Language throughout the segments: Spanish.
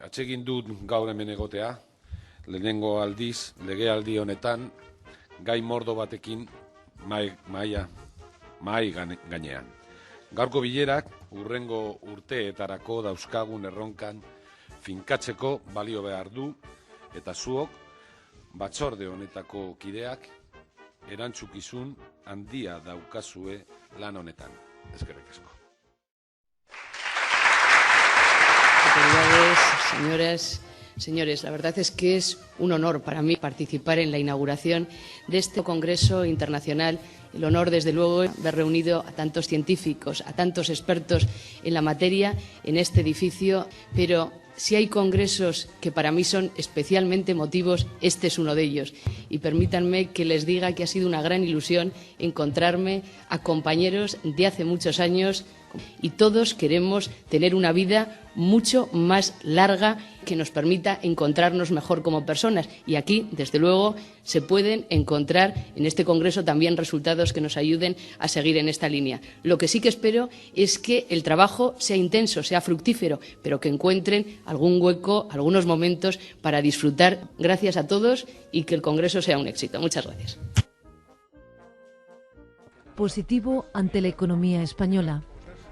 Atsegin dut gaur hemen egotea, lehenengo aldiz, legealdi honetan, gai mordo batekin mahai gainean. Gaurko bilerak, hurrengo urteetarako dauzkagun erronkan finkatzeko balio behar du, eta zuok, batzorde honetako kideak, erantzukizun handia daukazue lan honetan. Eskerrik asko. Autoridades, señoras, señores, la verdad es que es un honor para mí participar en la inauguración de este Congreso Internacional. El honor, desde luego, de haber reunido a tantos científicos, a tantos expertos en la materia en este edificio, pero si hay congresos que para mí son especialmente emotivos, este es uno de ellos. Y permítanme que les diga que ha sido una gran ilusión encontrarme a compañeros de hace muchos años y todos queremos tener una vida mucho más larga que nos permita encontrarnos mejor como personas. Y aquí, desde luego, se pueden encontrar en este Congreso también resultados que nos ayuden a seguir en esta línea. Lo que sí que espero es que el trabajo sea intenso, sea fructífero, pero que encuentren algún hueco, algunos momentos para disfrutar. Gracias a todos y que el Congreso sea un éxito. Muchas gracias. Positivo ante la economía española.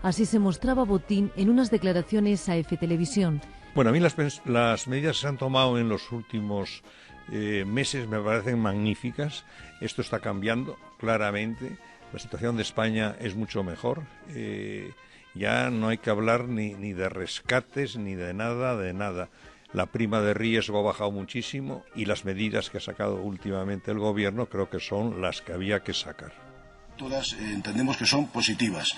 Así se mostraba Botín en unas declaraciones a F Televisión. Bueno, a mí las medidas que se han tomado en los últimos meses me parecen magníficas. Esto está cambiando claramente. La situación de España es mucho mejor. Ya no hay que hablar ni de rescates ni de nada. La prima de riesgo ha bajado muchísimo y las medidas que ha sacado últimamente el Gobierno creo que son las que había que sacar. Todas entendemos que son positivas.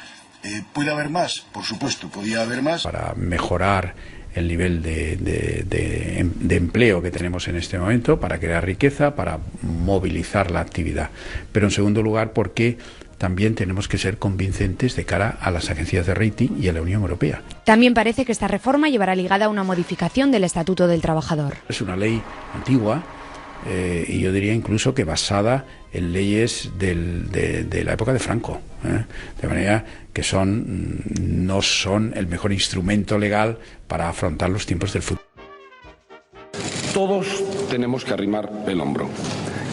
¿Puede haber más? Por supuesto, podía haber más. Para mejorar el nivel de empleo que tenemos en este momento, para crear riqueza, para movilizar la actividad. Pero en segundo lugar, porque también tenemos que ser convincentes de cara a las agencias de rating y a la Unión Europea. También parece que esta reforma llevará ligada a una modificación del Estatuto del Trabajador. Es una ley antigua y yo diría incluso que basada en leyes de la época de Franco, de manera que no son el mejor instrumento legal para afrontar los tiempos del futuro. Todos tenemos que arrimar el hombro,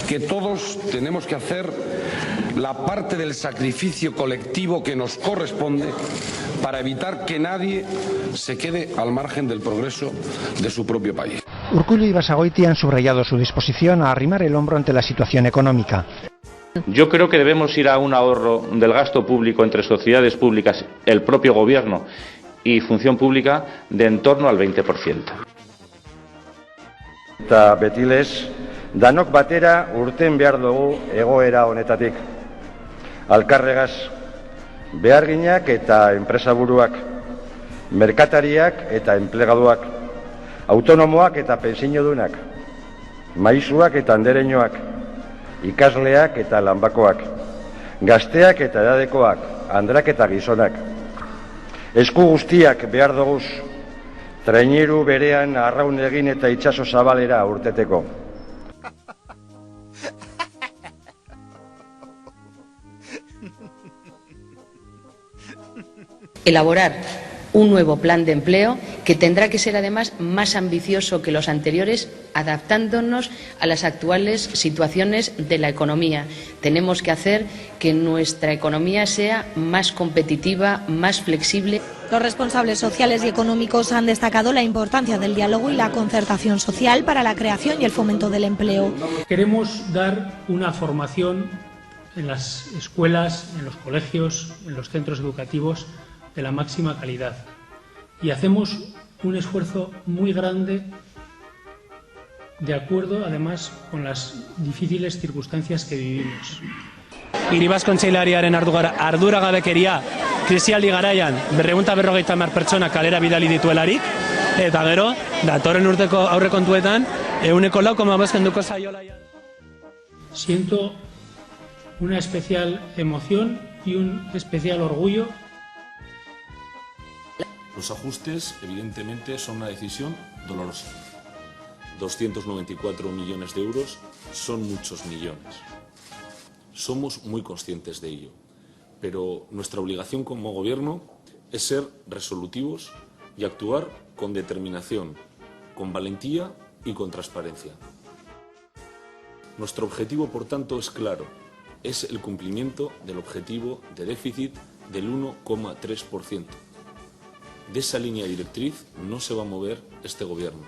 que todos tenemos que hacer la parte del sacrificio colectivo que nos corresponde para evitar que nadie se quede al margen del progreso de su propio país. Urkullu y Basagoiti han subrayado su disposición a arrimar el hombro ante la situación económica. Yo creo que debemos ir a un ahorro del gasto público entre sociedades públicas, el propio gobierno y función pública de en torno al 20%. Eta betilez, danok batera urten behar dugu egoera honetatik. Alkarregaz, beharginak eta enpresaburuak, merkatariak eta enplegaduak, autonomoak eta pensiodunak, maisuak eta andereñoak, ikasleak eta lanbakoak, gazteak eta edadekoak, andrak eta gizonak. Esku guztiak behar doguz, traineru berean arraun egin eta itsaso zabalera urteteko. Elaborar un nuevo plan de empleo que tendrá que ser además más ambicioso que los anteriores, adaptándonos a las actuales situaciones de la economía. Tenemos que hacer que nuestra economía sea más competitiva, más flexible. Los responsables sociales y económicos han destacado la importancia del diálogo y la concertación social para la creación y el fomento del empleo. Queremos dar una formación en las escuelas, en los colegios, en los centros educativos de la máxima calidad. Y hacemos un esfuerzo muy grande de acuerdo, además, con las difíciles circunstancias que vivimos. Iribaz kontseilariaren arduragabekeria krisialdi garaian 250 pertsona kalera bidali dituelarik, eta gero, datorren urteko aurrekontuetan, 4,5 kenduko zaiola. Siento una especial emoción y un especial orgullo. Los ajustes, evidentemente, son una decisión dolorosa. 294 millones de euros son muchos millones. Somos muy conscientes de ello, pero nuestra obligación como Gobierno es ser resolutivos y actuar con determinación con valentía y con transparencia. Nuestro objetivo, por tanto, es claro, es el cumplimiento del objetivo de déficit del 1,3%. De esa línea directriz no se va a mover este Gobierno.